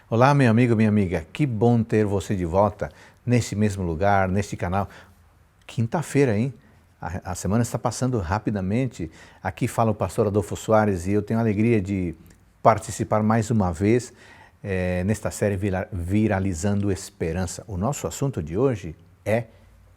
Olá, meu amigo, minha amiga. Que bom ter você de volta neste mesmo lugar, neste canal. Quinta-feira, hein? A semana está passando rapidamente. Aqui fala o pastor Adolfo Soares e eu tenho a alegria de participar mais uma vez nesta série Viralizando Esperança. O nosso assunto de hoje é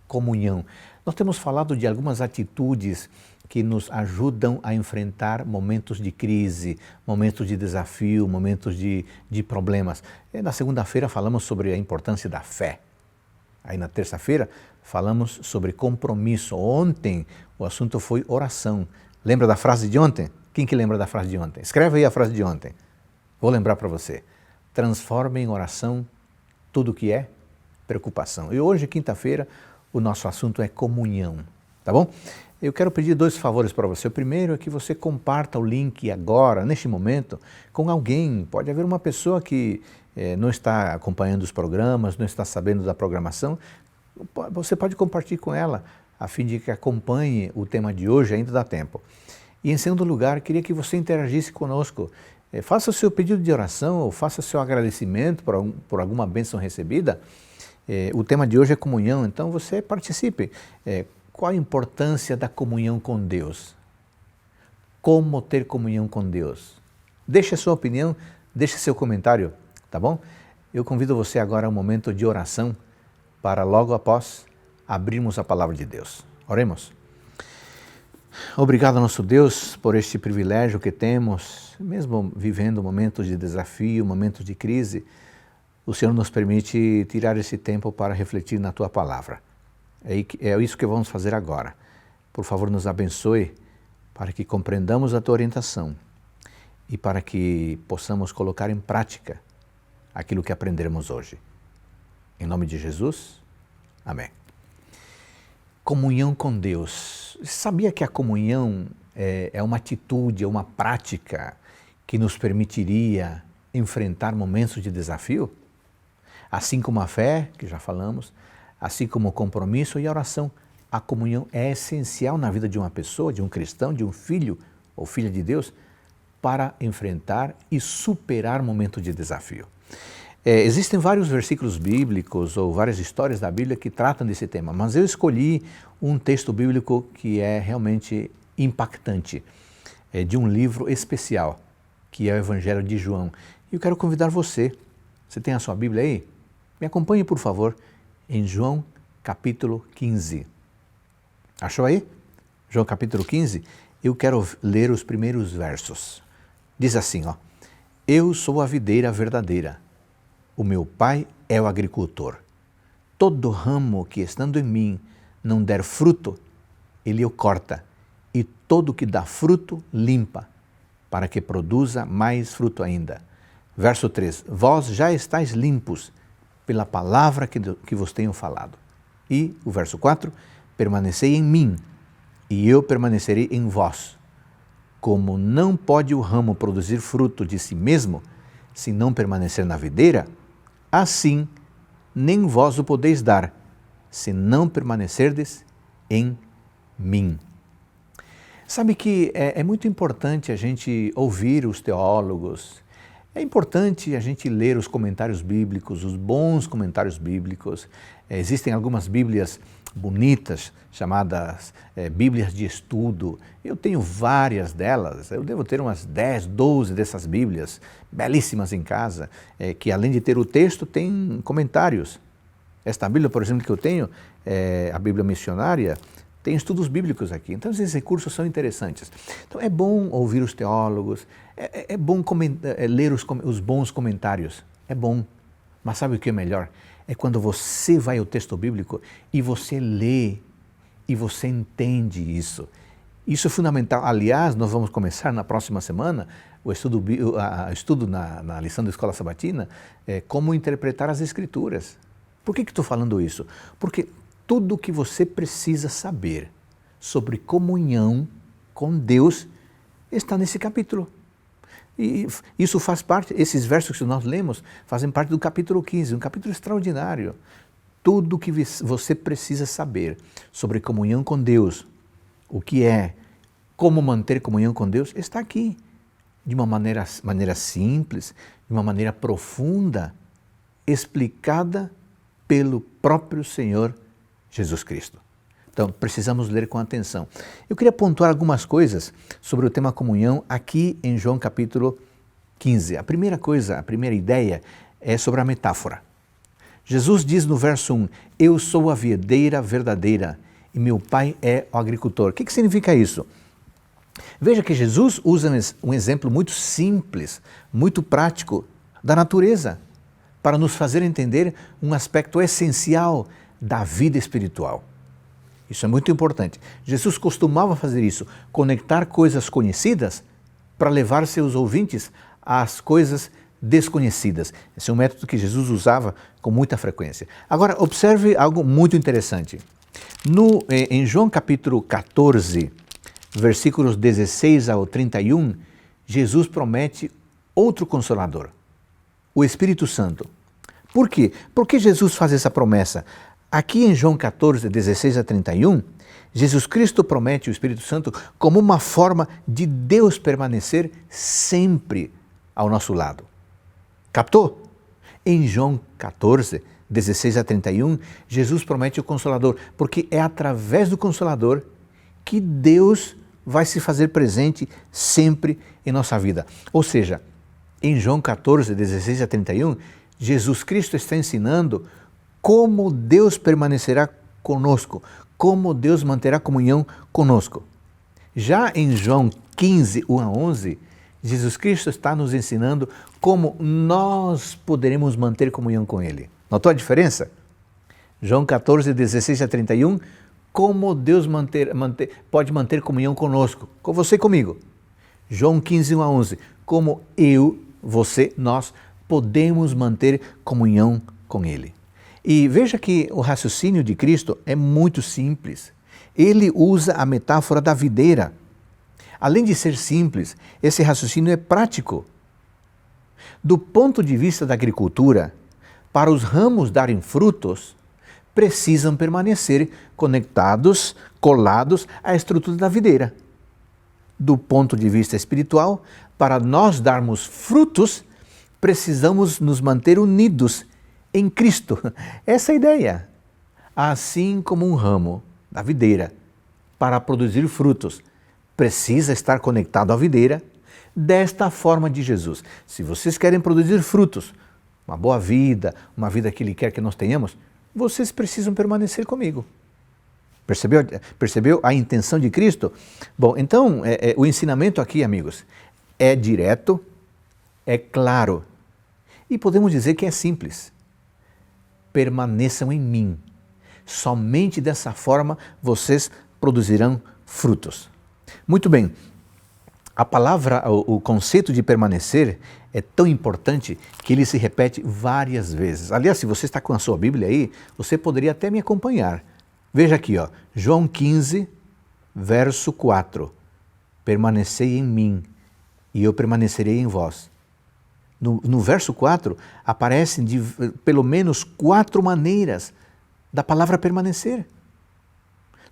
comunhão. Nós temos falado de algumas atitudes que nos ajudam a enfrentar momentos de crise, momentos de desafio, momentos de problemas. E na segunda-feira falamos sobre a importância da fé. Aí na terça-feira falamos sobre compromisso. Ontem o assunto foi oração. Lembra da frase de ontem? Quem que lembra da frase de ontem? Escreve aí a frase de ontem. Vou lembrar para você. Transforme em oração tudo que é preocupação. E hoje, quinta-feira, o nosso assunto é comunhão, tá bom? Eu quero pedir dois favores para você. O primeiro é que você comparta o link agora, neste momento, com alguém. Pode haver uma pessoa que não está acompanhando os programas, não está sabendo da programação. Você pode compartilhar com ela, a fim de que acompanhe o tema de hoje, ainda dá tempo. E em segundo lugar, queria que você interagisse conosco. Faça o seu pedido de oração ou faça o seu agradecimento por alguma bênção recebida. O tema de hoje é comunhão, então você participe. Qual a importância da comunhão com Deus? Como ter comunhão com Deus? Deixe a sua opinião, deixe seu comentário, tá bom? Eu convido você agora a um momento de oração para logo após abrirmos a palavra de Deus. Oremos. Obrigado, nosso Deus, por este privilégio que temos, mesmo vivendo momentos de desafio, momentos de crise, o Senhor nos permite tirar esse tempo para refletir na Tua palavra. É isso que vamos fazer agora. Por favor, nos abençoe para que compreendamos a Tua orientação e para que possamos colocar em prática aquilo que aprenderemos hoje. Em nome de Jesus, amém. Comunhão com Deus. Sabia que a comunhão é uma atitude, é uma prática que nos permitiria enfrentar momentos de desafio? Assim como a fé, que já falamos, assim como o compromisso e a oração, a comunhão é essencial na vida de uma pessoa, de um cristão, de um filho ou filha de Deus, para enfrentar e superar momentos de desafio. Existem vários versículos bíblicos ou várias histórias da Bíblia que tratam desse tema, mas eu escolhi um texto bíblico que é realmente impactante, de um livro especial, que é o Evangelho de João. E eu quero convidar você tem a sua Bíblia aí? Me acompanhe, por favor, em João capítulo 15. Achou aí? João capítulo 15, eu quero ler os primeiros versos. Diz assim, ó: Eu sou a videira verdadeira, o meu pai é o agricultor. Todo ramo que estando em mim não der fruto, ele o corta, e todo que dá fruto, limpa, para que produza mais fruto ainda. Verso 3, vós já estáis limpos pela palavra que vos tenho falado. E o verso 4, permanecei em mim, e eu permanecerei em vós. Como não pode o ramo produzir fruto de si mesmo, se não permanecer na videira, assim nem vós o podeis dar, se não permanecerdes em mim. Sabe que é muito importante a gente ouvir os teólogos, é importante a gente ler os comentários bíblicos, os bons comentários bíblicos. Existem algumas bíblias bonitas, chamadas bíblias de estudo. Eu tenho várias delas, eu devo ter umas 10, 12 dessas bíblias, belíssimas em casa, que além de ter o texto, tem comentários. Esta Bíblia, por exemplo, que eu tenho, a Bíblia missionária, tem estudos bíblicos aqui, então esses recursos são interessantes. Então é bom ouvir os teólogos, é bom ler os bons comentários, é bom. Mas sabe o que é melhor? É quando você vai ao texto bíblico e você lê e você entende isso. Isso é fundamental. Aliás, nós vamos começar na próxima semana o estudo na lição da Escola Sabatina, como interpretar as Escrituras. Por que estou falando isso? Porque tudo o que você precisa saber sobre comunhão com Deus está nesse capítulo. E isso faz parte, esses versos que nós lemos, fazem parte do capítulo 15, um capítulo extraordinário. Tudo o que você precisa saber sobre comunhão com Deus, o que é, como manter comunhão com Deus, está aqui. De uma maneira simples, de uma maneira profunda, explicada pelo próprio Senhor Jesus Cristo. Então, precisamos ler com atenção. Eu queria pontuar algumas coisas sobre o tema comunhão aqui em João capítulo 15. A primeira coisa, a primeira ideia é sobre a metáfora. Jesus diz no verso 1, eu sou a videira verdadeira e meu pai é o agricultor. O que significa isso? Veja que Jesus usa um exemplo muito simples, muito prático da natureza, para nos fazer entender um aspecto essencial da vida espiritual. Isso é muito importante. Jesus costumava fazer isso, conectar coisas conhecidas para levar seus ouvintes às coisas desconhecidas. Esse é um método que Jesus usava com muita frequência. Agora, observe algo muito interessante. Em João capítulo 14, versículos 16 ao 31, Jesus promete outro Consolador, o Espírito Santo. Por quê? Por que Jesus faz essa promessa? Aqui em João 14, 16 a 31, Jesus Cristo promete o Espírito Santo como uma forma de Deus permanecer sempre ao nosso lado. Captou? Em João 14, 16 a 31, Jesus promete o Consolador, porque é através do Consolador que Deus vai se fazer presente sempre em nossa vida. Ou seja, em João 14, 16 a 31, Jesus Cristo está ensinando como Deus permanecerá conosco, como Deus manterá comunhão conosco. Já em João 15, 1 a 11, Jesus Cristo está nos ensinando como nós poderemos manter comunhão com Ele. Notou a diferença? João 14, 16 a 31, como Deus pode manter comunhão conosco, com você e comigo. João 15, 1 a 11, como eu, você, nós podemos manter comunhão com Ele. E veja que o raciocínio de Cristo é muito simples. Ele usa a metáfora da videira. Além de ser simples, esse raciocínio é prático. Do ponto de vista da agricultura, para os ramos darem frutos, precisam permanecer conectados, colados à estrutura da videira. Do ponto de vista espiritual, para nós darmos frutos, precisamos nos manter unidos em Cristo. Essa é a ideia. Assim como um ramo da videira, para produzir frutos, precisa estar conectado à videira, desta forma de Jesus. Se vocês querem produzir frutos, uma boa vida, uma vida que Ele quer que nós tenhamos, vocês precisam permanecer comigo. Percebeu a intenção de Cristo? Bom, então, o ensinamento aqui, amigos, é direto, é claro e podemos dizer que é simples. Permaneçam em mim. Somente dessa forma vocês produzirão frutos. Muito bem, a palavra, o conceito de permanecer é tão importante que ele se repete várias vezes. Aliás, se você está com a sua Bíblia aí, você poderia até me acompanhar. Veja aqui, ó, João 15, verso 4. Permanecei em mim e eu permanecerei em vós. No verso 4, aparecem pelo menos 4 maneiras da palavra permanecer.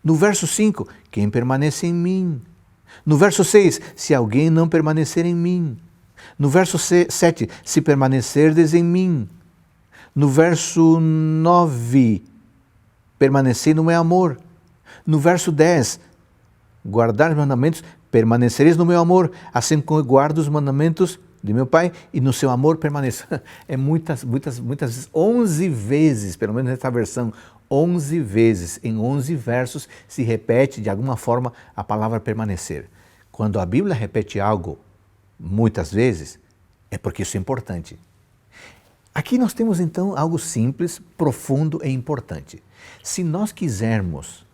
No verso 5, quem permanece em mim. No verso 6, se alguém não permanecer em mim. No verso 7, se permanecerdes em mim. No verso 9, permanecei no meu amor. No verso 10, guardar os mandamentos, permanecereis no meu amor, assim como eu guardo os mandamentos de meu Pai e no seu amor permaneça. É muitas vezes, 11 vezes, pelo menos nessa versão, 11 vezes, em 11 versos, se repete de alguma forma a palavra permanecer. Quando a Bíblia repete algo muitas vezes, é porque isso é importante. Aqui nós temos então algo simples, profundo e importante. Se nós quisermos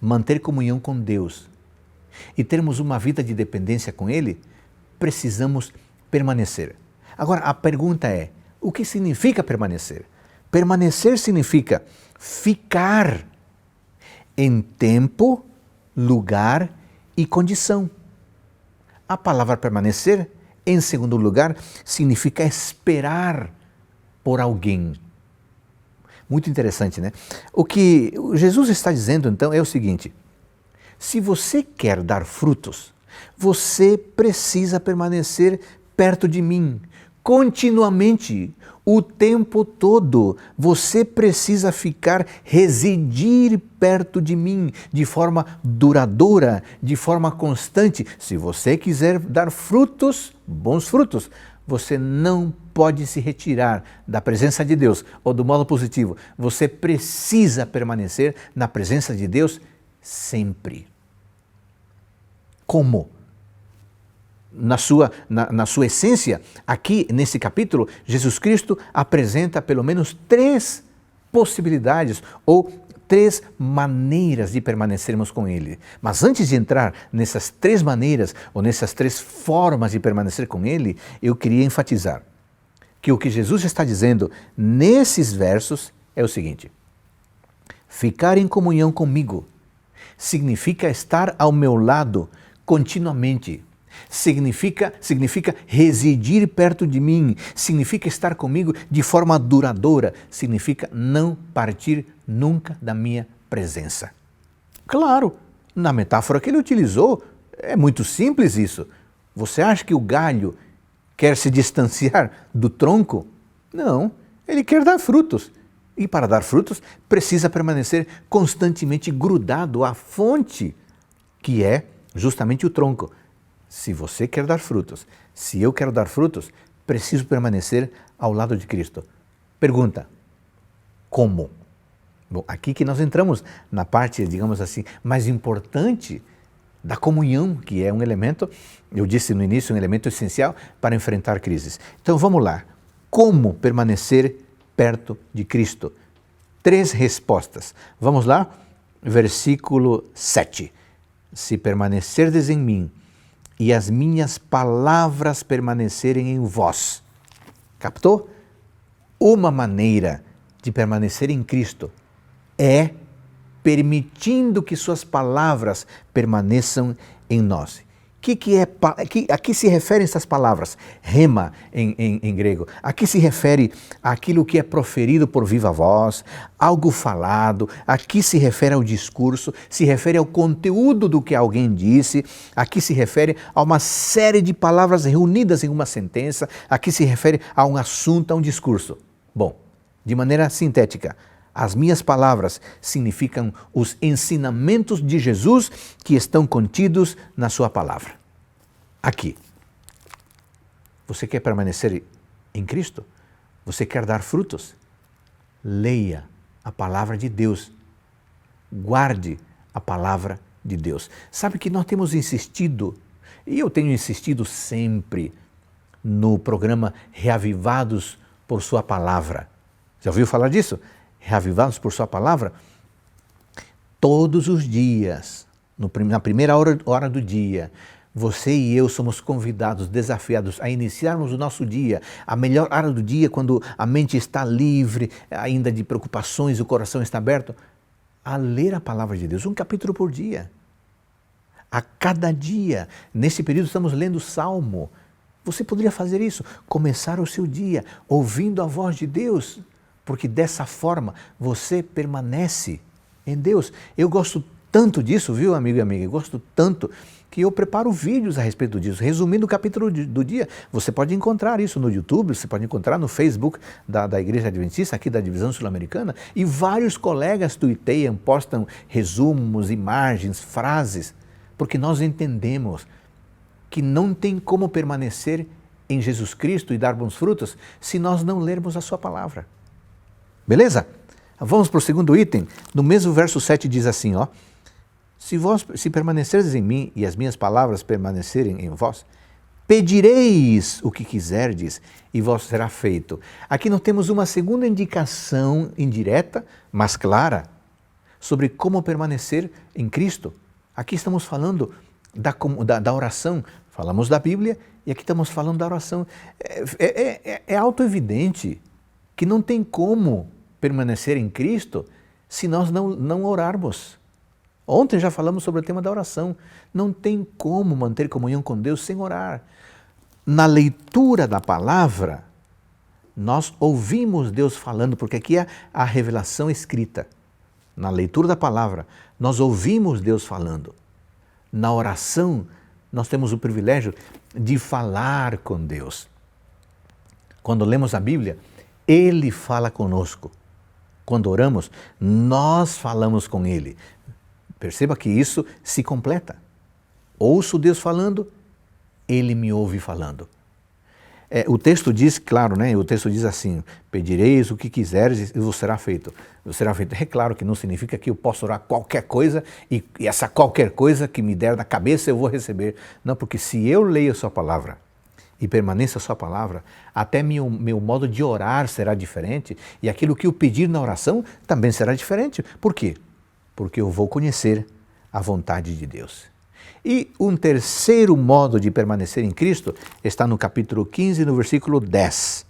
manter comunhão com Deus e termos uma vida de dependência com Ele, precisamos permanecer. Agora, a pergunta é, o que significa permanecer? Permanecer significa ficar em tempo, lugar e condição. A palavra permanecer, em segundo lugar, significa esperar por alguém. Muito interessante, né? O que Jesus está dizendo, então, é o seguinte: se você quer dar frutos, você precisa permanecer perto de mim, continuamente, o tempo todo. Você precisa residir perto de mim, de forma duradoura, de forma constante. Se você quiser dar frutos, bons frutos, você não pode se retirar da presença de Deus, ou do modo positivo. Você precisa permanecer na presença de Deus sempre. Como? Na sua essência, aqui nesse capítulo, Jesus Cristo apresenta pelo menos 3 possibilidades ou 3 maneiras de permanecermos com Ele. Mas antes de entrar nessas 3 maneiras ou nessas 3 formas de permanecer com Ele, eu queria enfatizar que o que Jesus está dizendo nesses versos é o seguinte: ficar em comunhão comigo significa estar ao meu lado continuamente. Significa residir perto de mim, significa estar comigo de forma duradoura, significa não partir nunca da minha presença. Claro, na metáfora que ele utilizou, é muito simples isso. Você acha que o galho quer se distanciar do tronco? Não, ele quer dar frutos. E para dar frutos, precisa permanecer constantemente grudado à fonte, que é justamente o tronco. Se você quer dar frutos, se eu quero dar frutos, preciso permanecer ao lado de Cristo. Pergunta: como? Bom, aqui que nós entramos na parte, digamos assim, mais importante da comunhão, que é um elemento, eu disse no início, um elemento essencial para enfrentar crises. Então vamos lá. Como permanecer perto de Cristo? 3 respostas. Vamos lá? Versículo 7. Se permanecerdes em mim e as minhas palavras permanecerem em vós. Captou? Uma maneira de permanecer em Cristo é permitindo que suas palavras permaneçam em nós. A que se referem essas palavras? Rema em grego. A que se refere àquilo que é proferido por viva voz, algo falado, a que se refere ao discurso, se refere ao conteúdo do que alguém disse, a que se refere a uma série de palavras reunidas em uma sentença, a que se refere a um assunto, a um discurso. Bom, de maneira sintética, as minhas palavras significam os ensinamentos de Jesus que estão contidos na sua palavra. Aqui. Você quer permanecer em Cristo? Você quer dar frutos? Leia a palavra de Deus. Guarde a palavra de Deus. Sabe que nós temos insistido, e eu tenho insistido sempre, no programa Reavivados por Sua Palavra. Já ouviu falar disso? Reavivados por Sua Palavra? Todos os dias, na primeira hora do dia, você e eu somos convidados, desafiados a iniciarmos o nosso dia, a melhor hora do dia, quando a mente está livre, ainda de preocupações, o coração está aberto, a ler a palavra de Deus, um capítulo por dia. A cada dia, nesse período estamos lendo o Salmo. Você poderia fazer isso, começar o seu dia ouvindo a voz de Deus, porque dessa forma você permanece em Deus. Eu gosto tanto disso, viu, amigo e amiga? Eu gosto tanto que eu preparo vídeos a respeito disso, resumindo o capítulo do dia. Você pode encontrar isso no YouTube, você pode encontrar no Facebook da Igreja Adventista, aqui da Divisão Sul-Americana, e vários colegas tuiteiam, postam resumos, imagens, frases, porque nós entendemos que não tem como permanecer em Jesus Cristo e dar bons frutos se nós não lermos a sua palavra. Beleza? Vamos para o segundo item. No mesmo verso 7 diz assim, ó: se permanecerdes em mim e as minhas palavras permanecerem em vós, pedireis o que quiserdes e vos será feito. Aqui nós temos uma segunda indicação indireta, mas clara, sobre como permanecer em Cristo. Aqui estamos falando da oração, falamos da Bíblia e aqui estamos falando da oração. É autoevidente que não tem como permanecer em Cristo se nós não orarmos. Ontem já falamos sobre o tema da oração. Não tem como manter comunhão com Deus sem orar. Na leitura da palavra, nós ouvimos Deus falando, porque aqui é a revelação escrita. Na leitura da palavra, nós ouvimos Deus falando. Na oração, nós temos o privilégio de falar com Deus. Quando lemos a Bíblia, Ele fala conosco. Quando oramos, nós falamos com Ele. Perceba que isso se completa. Ouço Deus falando, Ele me ouve falando. O texto diz, claro, né? O texto diz assim, pedireis o que quiseres e vos será feito. Vos será feito. É claro que não significa que eu posso orar qualquer coisa e essa qualquer coisa que me der na cabeça eu vou receber. Não, porque se eu leio a sua palavra e permaneço a sua palavra, até meu modo de orar será diferente e aquilo que eu pedir na oração também será diferente. Por quê? Porque eu vou conhecer a vontade de Deus. E um terceiro modo de permanecer em Cristo está no capítulo 15, no versículo 10.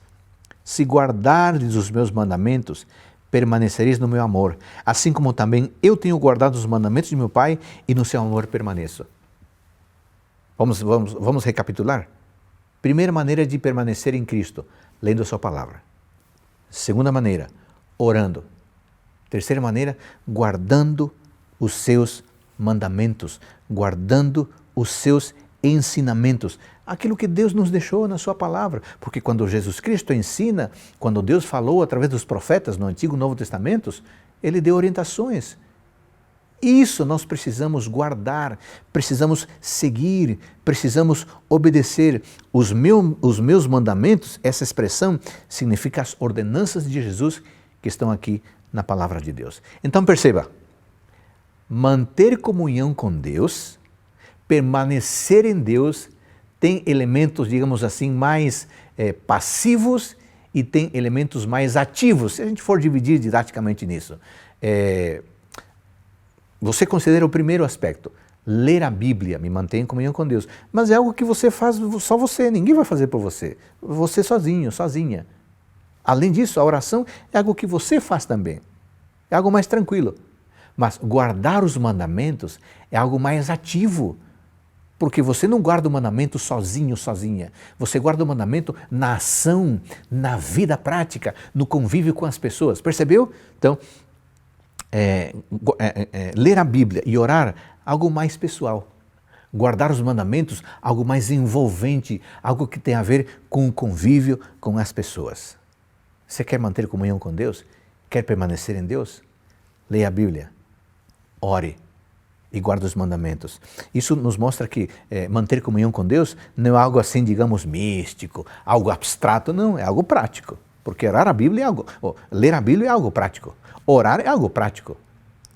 Se guardardes os meus mandamentos, permanecereis no meu amor, assim como também eu tenho guardado os mandamentos de meu Pai e no seu amor permaneço. Vamos recapitular? Primeira maneira de permanecer em Cristo, lendo a sua palavra. Segunda maneira, orando. Terceira maneira, guardando os seus mandamentos, guardando os seus ensinamentos, aquilo que Deus nos deixou na sua palavra. Porque quando Jesus Cristo ensina, quando Deus falou através dos profetas no Antigo e Novo Testamentos, Ele deu orientações. Isso nós precisamos guardar, precisamos seguir, precisamos obedecer. Os meus mandamentos, essa expressão significa as ordenanças de Jesus que estão aqui na palavra de Deus. Então perceba, manter comunhão com Deus, permanecer em Deus, tem elementos, digamos assim, mais passivos e tem elementos mais ativos, se a gente for dividir didaticamente nisso. Você considera o primeiro aspecto, ler a Bíblia, me mantém em comunhão com Deus, mas é algo que você faz só você, ninguém vai fazer por você, você sozinho, sozinha. Além disso, a oração é algo que você faz também, é algo mais tranquilo. Mas guardar os mandamentos é algo mais ativo, porque você não guarda o mandamento sozinho, sozinha. Você guarda o mandamento na ação, na vida prática, no convívio com as pessoas. Percebeu? Então, ler a Bíblia e orar, algo mais pessoal. Guardar os mandamentos, algo mais envolvente, algo que tem a ver com o convívio com as pessoas. Você quer manter comunhão com Deus? Quer permanecer em Deus? Leia a Bíblia. Ore e guarde os mandamentos. Isso nos mostra que manter comunhão com Deus não é algo assim, digamos, místico, algo abstrato, não, é algo prático. Porque orar a Bíblia é algo, ler a Bíblia é algo prático, orar é algo prático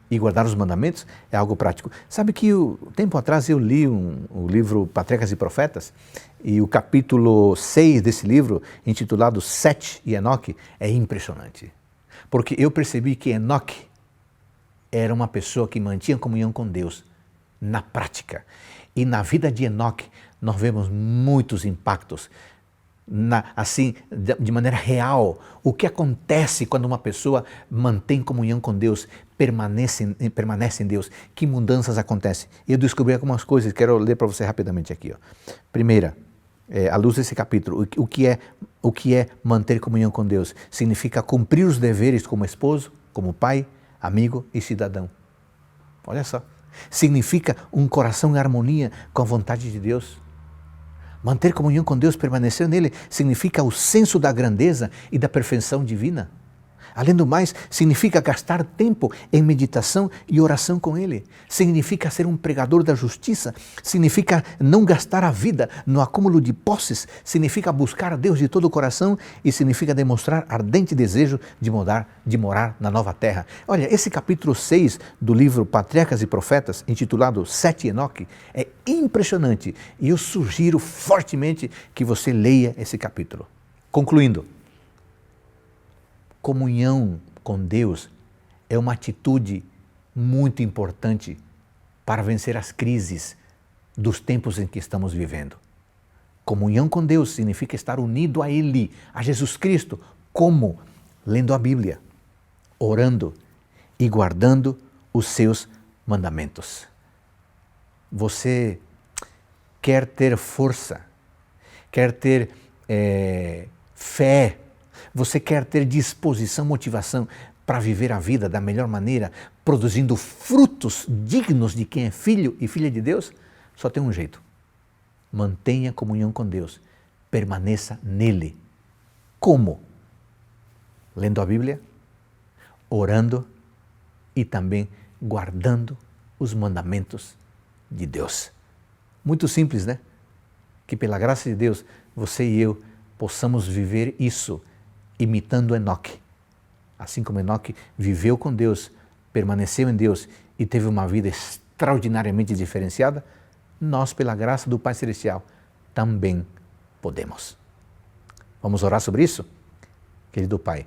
e guardar os mandamentos é algo prático. Sabe que tempo atrás eu li o livro Patriarcas e Profetas e o capítulo 6 desse livro, intitulado Sete e Enoque, é impressionante. Porque eu percebi que Enoque era uma pessoa que mantinha comunhão com Deus na prática. E na vida de Enoque nós vemos muitos impactos, assim, de maneira real. O que acontece quando uma pessoa mantém comunhão com Deus, permanece em Deus? Que mudanças acontecem? Eu descobri algumas coisas, quero ler para você rapidamente aqui. Primeira, à luz desse capítulo, o que é manter comunhão com Deus? Significa cumprir os deveres como esposo, como pai, amigo e cidadão. Olha só. Significa um coração em harmonia com a vontade de Deus. Manter comunhão com Deus, permanecer nele, significa o senso da grandeza e da perfeição divina. Além do mais, significa gastar tempo em meditação e oração com Ele. Significa ser um pregador da justiça. Significa não gastar a vida no acúmulo de posses. Significa buscar a Deus de todo o coração e significa demonstrar ardente desejo de morar na nova terra. Olha, esse capítulo 6 do livro Patriarcas e Profetas, intitulado Sete e Enoque, é impressionante e eu sugiro fortemente que você leia esse capítulo. Concluindo, comunhão com Deus é uma atitude muito importante para vencer as crises dos tempos em que estamos vivendo. Comunhão com Deus significa estar unido a Ele, a Jesus Cristo, como? Lendo a Bíblia, orando e guardando os seus mandamentos. Você quer ter força, quer ter fé, você quer ter disposição, motivação para viver a vida da melhor maneira, produzindo frutos dignos de quem é filho e filha de Deus? Só tem um jeito. Mantenha comunhão com Deus, permaneça nele Como? Lendo a Bíblia, orando e também guardando os mandamentos de Deus. Muito simples, né? Que pela graça de Deus, você e eu possamos viver isso imitando Enoque. Assim como Enoque viveu com Deus, permaneceu em Deus e teve uma vida extraordinariamente diferenciada, nós, pela graça do Pai Celestial, também podemos. Vamos orar sobre isso? Querido Pai,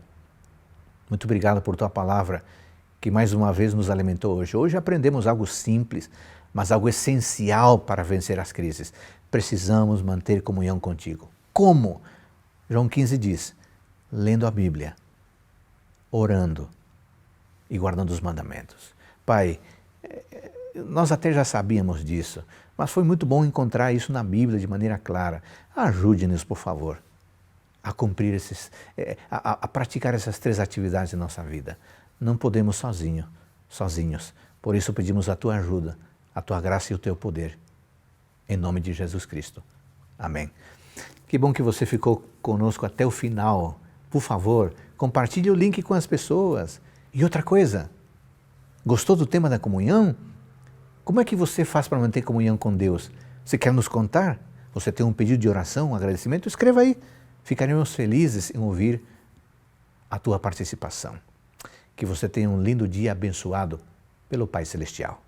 muito obrigado por Tua palavra que mais uma vez nos alimentou hoje. Hoje aprendemos algo simples, mas algo essencial para vencer as crises. Precisamos manter comunhão contigo. Como? João 15 diz, lendo a Bíblia, orando e guardando os mandamentos. Pai, nós até já sabíamos disso, mas foi muito bom encontrar isso na Bíblia de maneira clara. Ajude-nos, por favor, a cumprir a praticar essas 3 atividades em nossa vida. Não podemos sozinhos. Por isso pedimos a Tua ajuda, a Tua graça e o Teu poder. Em nome de Jesus Cristo. Amém. Que bom que você ficou conosco até o final. Por favor, compartilhe o link com as pessoas. E outra coisa, gostou do tema da comunhão? Como é que você faz para manter comunhão com Deus? Você quer nos contar? Você tem um pedido de oração, um agradecimento? Escreva aí. Ficaremos felizes em ouvir a tua participação. Que você tenha um lindo dia abençoado pelo Pai Celestial.